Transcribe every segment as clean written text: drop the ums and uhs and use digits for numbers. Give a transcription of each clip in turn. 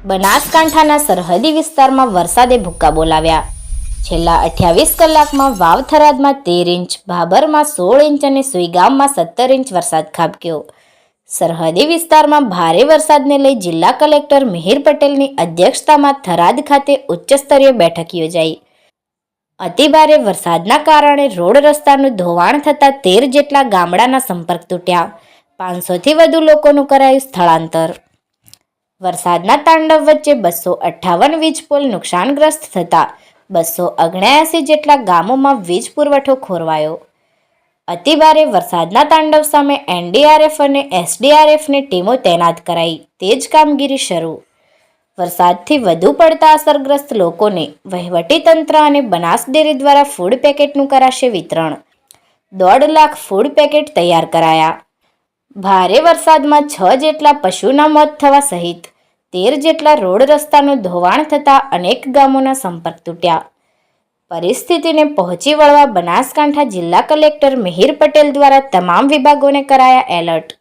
બનાસકાંઠાના સરહદી વિસ્તારમાં વરસાદે ભૂક્કા બોલાવ્યા। છેલ્લા 28 કલાકમાં વાવ થરાદમાં 13 ઇંચ, ભાભરમાં 16 ઇંચ અને સુઈગામમાં 17 ઇંચ વરસાદ ખાબક્યો। સરહદી વિસ્તારમાં ભારે વરસાદને લઈ જિલ્લા કલેક્ટર મિહિર પટેલની અધ્યક્ષતામાં થરાદ ખાતે ઉચ્ચસ્તરીય બેઠક યોજાઈ। અતિભારે વરસાદના કારણે રોડ રસ્તાનું ધોવાણ થતાં 13 જેટલા ગામડાના સંપર્ક તૂટ્યા। 500થી વધુ લોકોનું કરાયું સ્થળાંતર। વરસાદના તાંડવ વચ્ચે 258 વીજ પોલ નુકસાનગ્રસ્ત થતા 279 જેટલા ગામોમાં વીજ પુરવઠો ખોરવાયો। અતિભારે વરસાદના તાંડવ સામે એનડીઆરએફ અને એસડીઆરએફની ટીમો તૈનાત કરાઈ, તેજ કામગીરી શરૂ। વરસાદથી વધુ પડતા અસરગ્રસ્ત લોકોને વહીવટીતંત્ર અને બનાસ ડેરી દ્વારા ફૂડ પેકેટનું કરાશે વિતરણ। 1.5 લાખ ફૂડ પેકેટ તૈયાર કરાયા। ભારે વરસાદમાં 6 જેટલા પશુના મોત થવા સહિત 13 જેટલા રોડ રસ્તાનું ધોવાણ થતાં અનેક ગામોના સંપર્ક તૂટ્યા। પરિસ્થિતિને પહોંચી વળવા બનાસકાંઠા જિલ્લા કલેક્ટર મિહિર પટેલ દ્વારા તમામ વિભાગોને કરાયા એલર્ટ।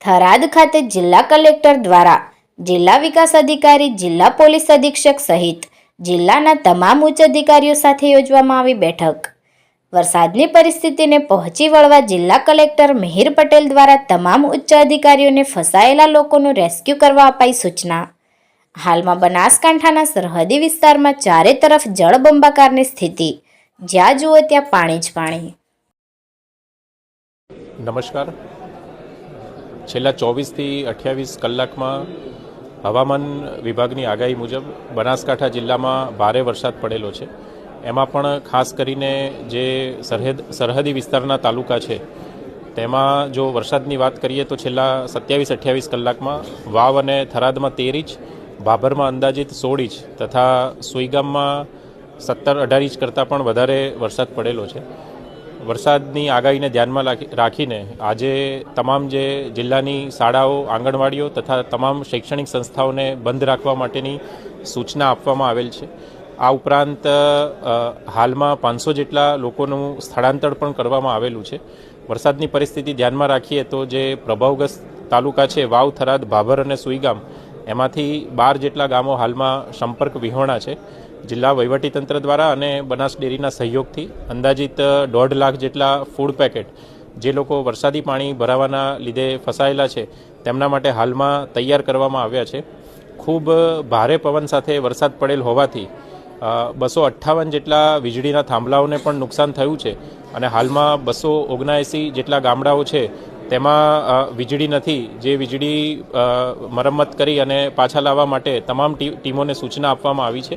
થરાદ ખાતે જિલ્લા કલેક્ટર દ્વારા જિલ્લા વિકાસ અધિકારી, જિલ્લા પોલીસ અધિક્ષક સહિત જિલ્લાના તમામ ઉચ્ચ અધિકારીઓ સાથે યોજવામાં આવી બેઠક। વરસાદની પરિસ્થિતિને પહોંચી વળવા જિલ્લા કલેક્ટર મિહિર પટેલ દ્વારા તમામ ઉચ્ચ અધિકારીઓને ફસાયેલા લોકોનું રેસ્ક્યુ કરવા અપાઈ સૂચના। હાલમાં બનાસકાંઠાના સરહદી વિસ્તારમાં ચારે તરફ જળબંબાકારની સ્થિતિ, જ્યાં જુઓ ત્યાં પાણી જ પાણી। નમસ્કાર। છેલ્લા 24થી 28 કલાકમાં હવામાન વિભાગની આગાહી મુજબ બનાસકાંઠા જિલ્લામાં ભારે વરસાદ પડેલો છે। એમાં પણ ખાસ કરીને જે સરહદી વિસ્તારના તાલુકા છે તેમાં જો વરસાદની વાત કરીએ તો છેલ્લા 27-28 કલાકમાં વાવ અને થરાદમાં 13 ઇંચ, ભાભરમાં અંદાજિત 16 ઇંચ તથા સુઈગામમાં 17-18 ઇંચ કરતાં પણ વધારે વરસાદ પડેલો છે। વરસાદની આગાહીને ધ્યાનમાં રાખીને આજે તમામ જે જિલ્લાની શાળાઓ, આંગણવાડીઓ તથા તમામ શૈક્ષણિક સંસ્થાઓને બંધ રાખવા માટેની સૂચના આપવામાં આવેલ છે। આ ઉપરાંત હાલમાં 500 જેટલા લોકોનું સ્થળાંતર પણ કરવામાં આવેલું છે। વરસાદની પરિસ્થિતિ ધ્યાનમાં રાખીએ તો જે પ્રભાવગ્રસ્ત તાલુકા છે વાવ, થરાદ, ભાભર અને સુઈગામ, એમાંથી 12 જેટલા ગામો હાલમાં સંપર્ક વિહોણા છે। જિલ્લા વહીવટીતંત્ર દ્વારા અને બનાસ ડેરીના સહયોગથી અંદાજિત 1.5 લાખ જેટલા ફૂડ પેકેટ જે લોકો વરસાદી પાણી ભરાવાના લીધે ફસાયેલા છે તેમના માટે હાલમાં તૈયાર કરવામાં આવ્યા છે। ખૂબ ભારે પવન સાથે વરસાદ પડેલ હોવાથી 258 જેટલા વીજળીના થાંભલાઓને પણ નુકસાન થયું છે અને હાલમાં 279 જેટલા ગામડાઓ છે તેમાં વીજળી નથી, જે વીજળી મરમ્મત કરી અને પાછા લાવવા માટે તમામ ટીમોને સૂચના આપવામાં આવી છે।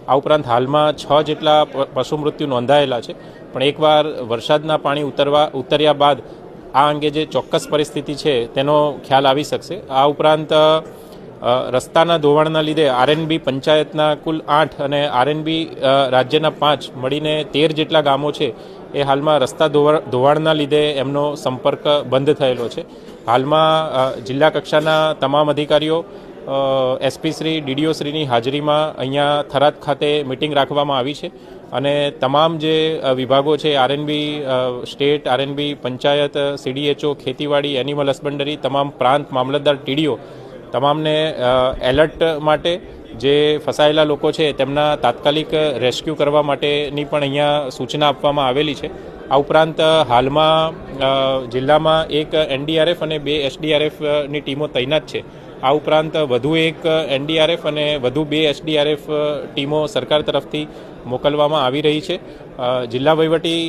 આ ઉપરાંત હાલમાં 6 જેટલા પશુ મૃત્યુ નોંધાયેલા છે, પણ એકવાર વરસાદના પાણી ઉતર્યા બાદ આ અંગે જે ચોક્કસ પરિસ્થિતિ છે તેનો ખ્યાલ આવી શકશે। આ ઉપરાંત રસ્તાના ધોવાણના લીધે આરએનબી પંચાયતના કુલ 8 અને આરએનબી રાજ્યના 5 મળીને 13 જેટલા ગામો છે એ હાલમાં રસ્તા ધોવાણના લીધે એમનો સંપર્ક બંધ થયેલો છે। હાલમાં જિલ્લા કક્ષાના તમામ અધિકારીઓ, એસપી શ્રી, ડીડીઓ શ્રીની હાજરીમાં અહીંયા થરાદ ખાતે મિટિંગ રાખવામાં આવી છે અને તમામ જે વિભાગો છે, RNB state, RNB panchayat, CDHO, ખેતીવાડી, એનિમલ હસબન્ડરી, તમામ પ્રાંત મામલતદાર, ટીડીઓ તમામને એલર્ટ માટે જે ફસાયેલા લોકો છે તેમના તાત્કાલિક રેસ્ક્યુ કરવા માટેની પણ અહીંયા સૂચના આપવામાં આવેલી છે। આ ઉપરાંત હાલમાં જિલ્લામાં એક એનડીઆરએફ અને 2 એસડીઆરએફની ટીમો તૈનાત છે। આ ઉપરાંત વધુ એક એનડીઆરએફ અને વધુ 2 એસડીઆરએફ ટીમો સરકાર તરફથી મોકલવામાં આવી રહી છે। જિલ્લા વહીવટી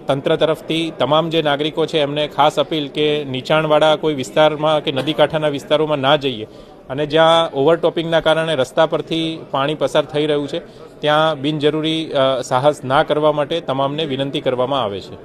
તંત્ર તરફથી તમામ જે નાગરિકો છે એમને ખાસ અપીલ કે નીચાણવાળા કોઈ વિસ્તારમાં કે નદી કાંઠાના વિસ્તારોમાં ના જઈએ અને જ્યાં ઓવરટોપિંગના કારણે રસ્તા પરથી પાણી પસાર થઈ રહ્યું છે ત્યાં બિનજરૂરી સાહસ ના કરવા માટે તમામને વિનંતી કરવામાં આવે છે।